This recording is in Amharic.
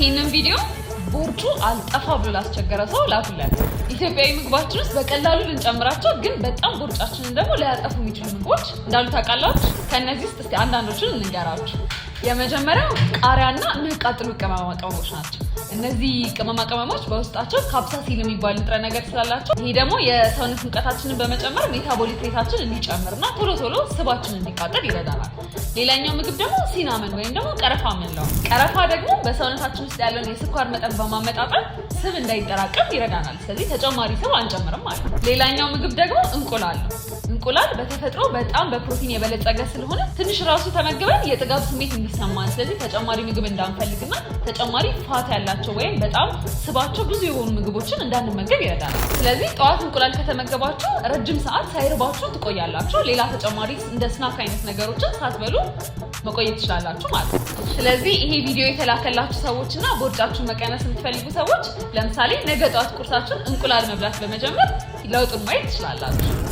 ይሄንን ቪዲዮ ቦርጩ አልጠፋ ብሎ ላስቸገረ ሰው ላኩለት። ኢትዮጵያዊ ምግባችን ውስጥ በቀላሉ ልንጨምራቸው ግን በጣም ቦርጫችንን ደግሞ ሊያጠፉ የሚችሉ ምግቦች እንዳሉ ታውቃላችሁ? ከነዚህ ውስጥ እስቲ አንዳንዶቹን እንንገራችሁ። የመጀመሪያው ቃሪያና የሚያቃጥሉ ቅመማ ቅመሞች ናቸው። እነዚህ ቅመማ ቅመሞች በውስጣቸው ካፕሳሲን የሚባል ንጥረ ነገር ስላላቸው ይሄ ደግሞ የሰውነት ሙቀታችንን በመጨመር ሜታቦሊክ ሬታችን እንዲጨምርና ቶሎ ቶሎ ስባችን እንዲቃጠል ይረዳናል። ሌላኛው ምግብ ደግሞ ሲናመን ወይም ደግሞ ቀረፋ የምንለው። ቀረፋ ደግሞ በሰውነታችን ውስጥ ያለውን የስኳር መጠን በማመጣጠን ስብ እንዳይጠራቀም ይረዳናል። ስለዚህ ተጨማሪ ስብ አንጨምርም ማለት ነው። ሌላኛው ምግብ ደግሞ እንቁላል ነው። እንቁላል በተፈጥሮ በጣም በፕሮቲን የበለጸገ ስለሆነ ትንሽ ራሱ ተመግበን የጥጋብ ስሜት እንዲሰማን፣ ስለዚህ ተጨማሪ ምግብ እንዳንፈልግና ተጨማሪ ፋት ያላቸው ወይም በጣም ስባቸው ብዙ የሆኑ ምግቦችን እንዳንመገብ ይረዳናል። ስለዚህ ጠዋት እንቁላል ከተመገባችሁ ረጅም ሰዓት ሳይርባችሁ ትቆያላችሁ። ሌላ ተጨማሪ እንደ ስናክ አይነት ነገሮችን ሳትበሉ መቆየት ትችላላችሁ ማለት ነው። ስለዚህ ይሄ ቪዲዮ የተላከላችሁ ሰዎችና ቦርጫችሁን መቀነስ የምትፈልጉ ሰዎች ለምሳሌ ነገ ጠዋት ቁርሳችሁን እንቁላል መብላት በመጀመር ለውጡን ማየት ትችላላችሁ።